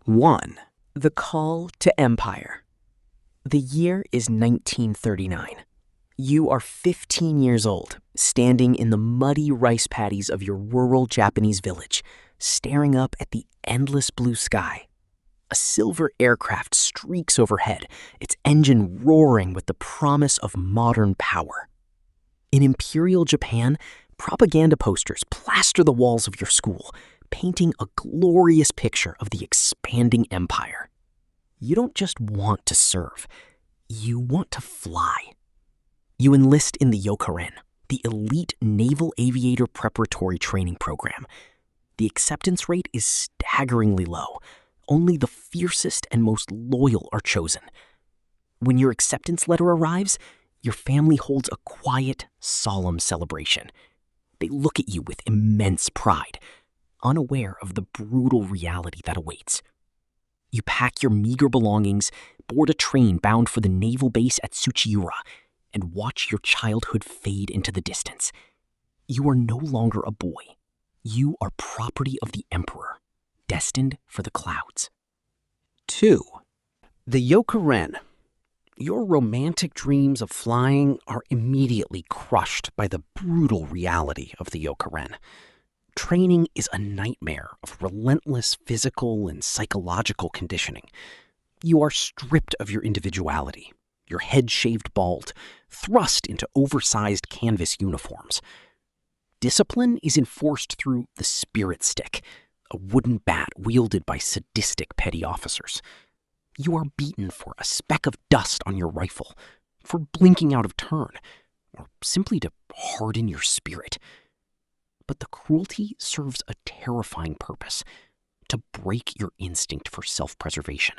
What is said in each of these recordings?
1. The Call to Empire. The year is 1939. You are 15 years old, standing in the muddy rice paddies of your rural Japanese village, staring up at the endless blue sky. A silver aircraft streaks overhead, its engine roaring with the promise of modern power. In Imperial Japan, propaganda posters plaster the walls of your school, painting a glorious picture of the expanding empire. You don't just want to serve, you want to fly. You enlist in the Yokaren, the elite naval aviator preparatory training program. The acceptance rate is staggeringly low. Only the fiercest and most loyal are chosen. When your acceptance letter arrives, your family holds a quiet, solemn celebration. They look at you with immense pride, unaware of the brutal reality that awaits. You pack your meager belongings, board a train bound for the naval base at Tsuchiura, and watch your childhood fade into the distance. You are no longer a boy. You are property of the Emperor, destined for the clouds. 2. The Yokaren. Your romantic dreams of flying are immediately crushed by the brutal reality of the Yokaren. Training is a nightmare of relentless physical and psychological conditioning. You are stripped of your individuality, your head shaved bald, thrust into oversized canvas uniforms. Discipline is enforced through the spirit stick, a wooden bat wielded by sadistic petty officers. You are beaten for a speck of dust on your rifle, for blinking out of turn, or simply to harden your spirit. But the cruelty serves a terrifying purpose, to break your instinct for self-preservation.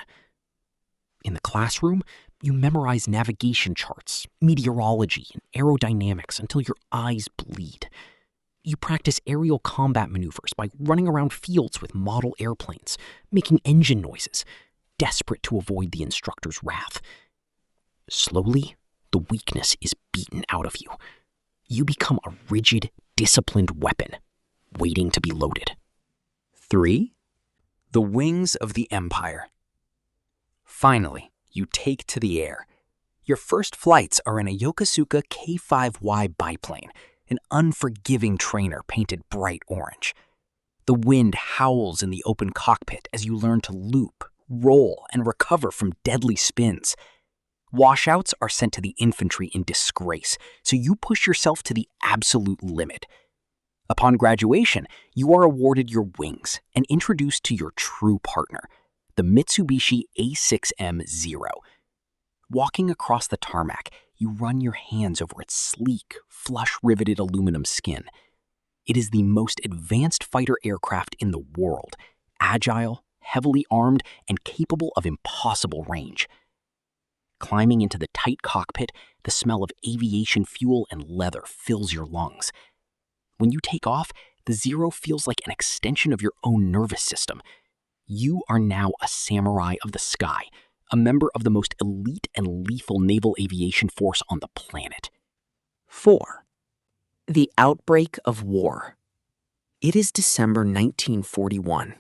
In the classroom, you memorize navigation charts, meteorology, and aerodynamics until your eyes bleed. You practice aerial combat maneuvers by running around fields with model airplanes, making engine noises, desperate to avoid the instructor's wrath. Slowly, the weakness is beaten out of you. You become a rigid, disciplined weapon, waiting to be loaded. 3. The Wings of the Empire. Finally, you take to the air. Your first flights are in a Yokosuka K5Y biplane, an unforgiving trainer painted bright orange. The wind howls in the open cockpit as you learn to loop, roll, and recover from deadly spins. Washouts are sent to the infantry in disgrace, so you push yourself to the absolute limit. Upon graduation, you are awarded your wings and introduced to your true partner, the Mitsubishi A6M Zero. Walking across the tarmac, you run your hands over its sleek, flush-riveted aluminum skin. It is the most advanced fighter aircraft in the world, agile, heavily armed, and capable of impossible range. Climbing into the tight cockpit, the smell of aviation fuel and leather fills your lungs. When you take off, the Zero feels like an extension of your own nervous system. You are now a samurai of the sky, a member of the most elite and lethal naval aviation force on the planet. 4. The Outbreak of War. It is December 1941.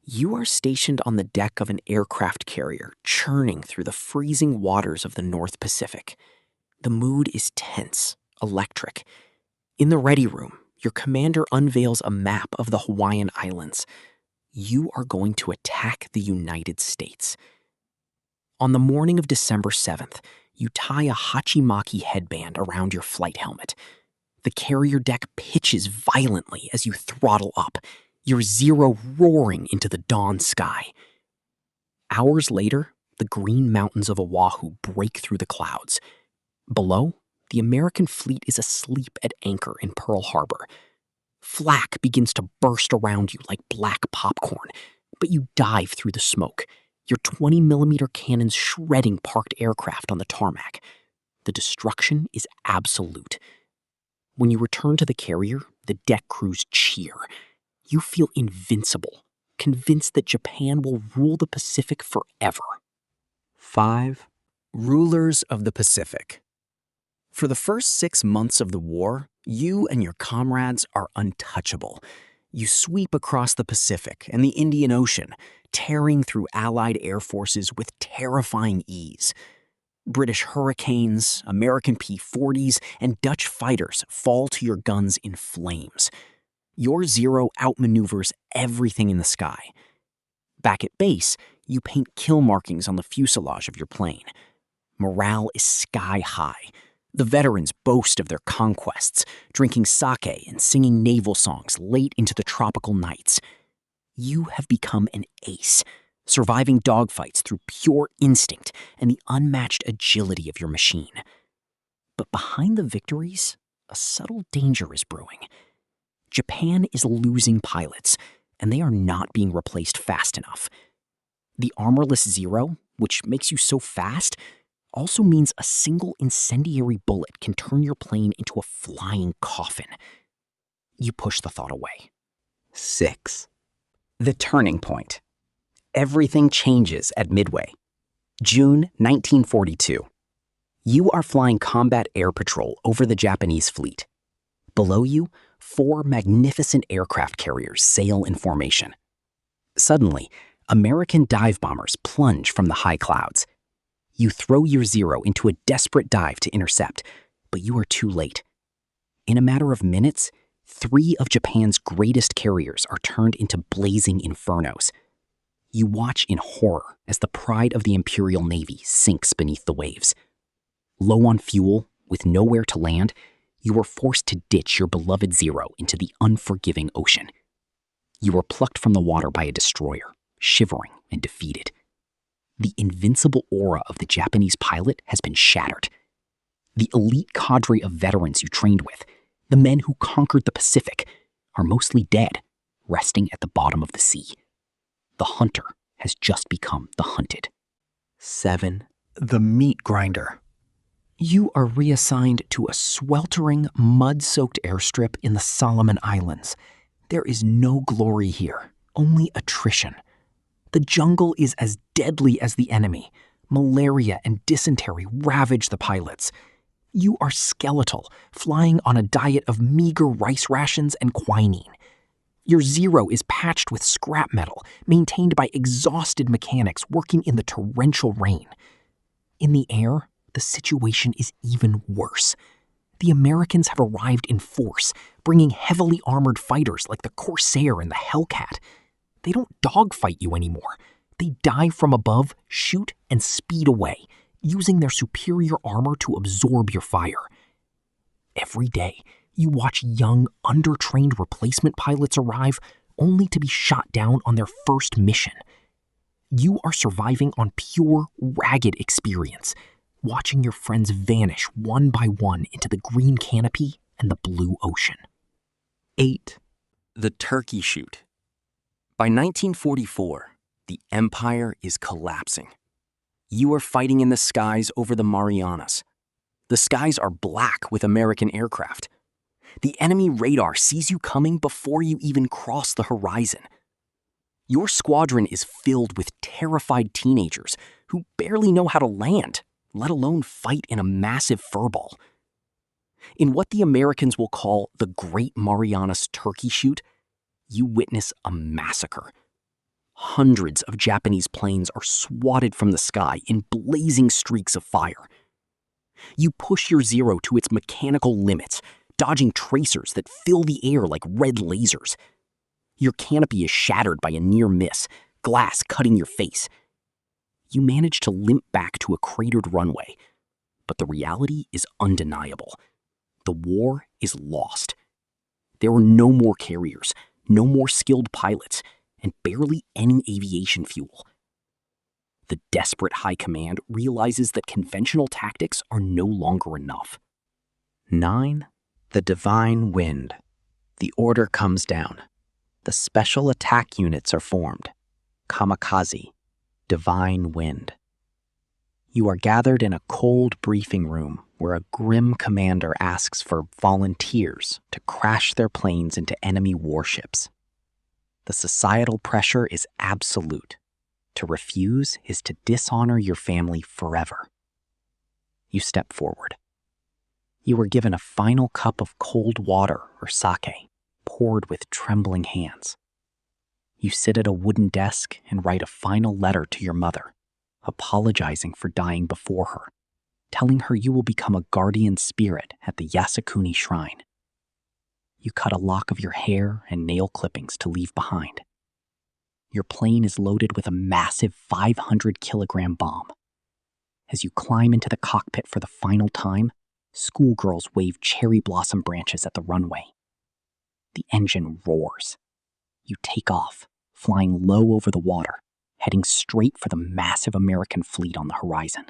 You are stationed on the deck of an aircraft carrier churning through the freezing waters of the North Pacific. The mood is tense, electric. In the ready room, your commander unveils a map of the Hawaiian Islands. You are going to attack the United States. On the morning of December 7th, you tie a hachimaki headband around your flight helmet. The carrier deck pitches violently as you throttle up, your Zero roaring into the dawn sky. Hours later, the green mountains of Oahu break through the clouds. Below, the American fleet is asleep at anchor in Pearl Harbor. Flak begins to burst around you like black popcorn, but you dive through the smoke, your 20mm cannons shredding parked aircraft on the tarmac. The destruction is absolute. When you return to the carrier, the deck crews cheer. You feel invincible, convinced that Japan will rule the Pacific forever. 5. Rulers of the Pacific. For the first 6 months of the war, you and your comrades are untouchable. You sweep across the Pacific and the Indian Ocean, tearing through Allied air forces with terrifying ease. British Hurricanes, American P-40s, and Dutch fighters fall to your guns in flames. Your Zero outmaneuvers everything in the sky. Back at base, you paint kill markings on the fuselage of your plane. Morale is sky high. The veterans boast of their conquests, drinking sake and singing naval songs late into the tropical nights. You have become an ace, surviving dogfights through pure instinct and the unmatched agility of your machine. But behind the victories, a subtle danger is brewing. Japan is losing pilots, and they are not being replaced fast enough. The armorless Zero, which makes you so fast, also means a single incendiary bullet can turn your plane into a flying coffin. You push the thought away. 6. The turning point. Everything changes at Midway. June 1942. You are flying combat air patrol over the Japanese fleet. Below you, 4 magnificent aircraft carriers sail in formation. Suddenly, American dive bombers plunge from the high clouds. You throw your Zero into a desperate dive to intercept, but you are too late. In a matter of minutes, 3 of Japan's greatest carriers are turned into blazing infernos. You watch in horror as the pride of the Imperial Navy sinks beneath the waves. Low on fuel, with nowhere to land, you are forced to ditch your beloved Zero into the unforgiving ocean. You are plucked from the water by a destroyer, shivering and defeated. The invincible aura of the Japanese pilot has been shattered. The elite cadre of veterans you trained with, the men who conquered the Pacific, are mostly dead, resting at the bottom of the sea. The hunter has just become the hunted. 7. The meat grinder. You are reassigned to a sweltering, mud-soaked airstrip in the Solomon Islands. There is no glory here, only attrition. The jungle is as deadly as the enemy. Malaria and dysentery ravage the pilots. You are skeletal, flying on a diet of meager rice rations and quinine. Your Zero is patched with scrap metal, maintained by exhausted mechanics working in the torrential rain. In the air, the situation is even worse. The Americans have arrived in force, bringing heavily armored fighters like the Corsair and the Hellcat. They don't dogfight you anymore. They dive from above, shoot, and speed away, using their superior armor to absorb your fire. Every day, you watch young, undertrained replacement pilots arrive, only to be shot down on their first mission. You are surviving on pure, ragged experience, watching your friends vanish one by one into the green canopy and the blue ocean. 8. The turkey shoot. By 1944, the empire is collapsing. You are fighting in the skies over the Marianas. The skies are black with American aircraft. The enemy radar sees you coming before you even cross the horizon. Your squadron is filled with terrified teenagers who barely know how to land, let alone fight in a massive furball. In what the Americans will call the Great Marianas Turkey Shoot, you witness a massacre. Hundreds of Japanese planes are swatted from the sky in blazing streaks of fire. You push your Zero to its mechanical limits, dodging tracers that fill the air like red lasers. Your canopy is shattered by a near miss, glass cutting your face. You manage to limp back to a cratered runway, but the reality is undeniable. The war is lost. There are no more carriers, no more skilled pilots, and barely any aviation fuel. The desperate high command realizes that conventional tactics are no longer enough. 9. The divine wind. The order comes down. The special attack units are formed. Kamikaze, divine wind. You are gathered in a cold briefing room where a grim commander asks for volunteers to crash their planes into enemy warships. The societal pressure is absolute. To refuse is to dishonor your family forever. You step forward. You are given a final cup of cold water or sake, poured with trembling hands. You sit at a wooden desk and write a final letter to your mother, apologizing for dying before her, telling her you will become a guardian spirit at the Yasukuni Shrine. You cut a lock of your hair and nail clippings to leave behind. Your plane is loaded with a massive 500-kilogram bomb. As you climb into the cockpit for the final time, schoolgirls wave cherry blossom branches at the runway. The engine roars. You take off, flying low over the water, heading straight for the massive American fleet on the horizon.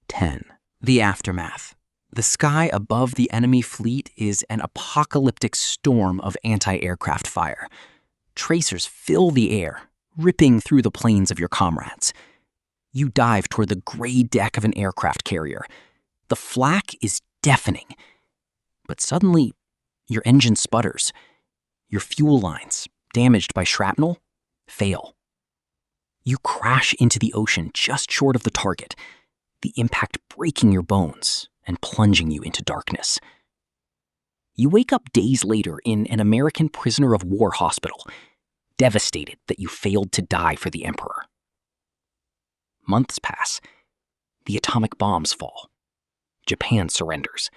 10. The aftermath. The sky above the enemy fleet is an apocalyptic storm of anti-aircraft fire. Tracers fill the air, ripping through the planes of your comrades. You dive toward the gray deck of an aircraft carrier. The flak is deafening. But suddenly, your engine sputters. Your fuel lines, damaged by shrapnel, fail. You crash into the ocean just short of the target, the impact breaking your bones and plunging you into darkness. You wake up days later in an American prisoner of war hospital, devastated that you failed to die for the Emperor. Months pass. The atomic bombs fall. Japan surrenders.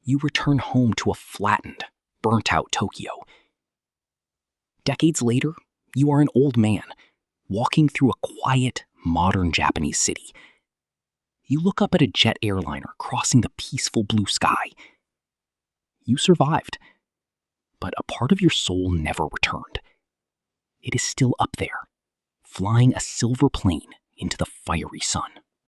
You return home to a flattened, burnt-out Tokyo. Decades later, you are an old man, walking through a quiet, modern Japanese city. You look up at a jet airliner crossing the peaceful blue sky. You survived, but a part of your soul never returned. It is still up there, flying a silver plane into the fiery sun.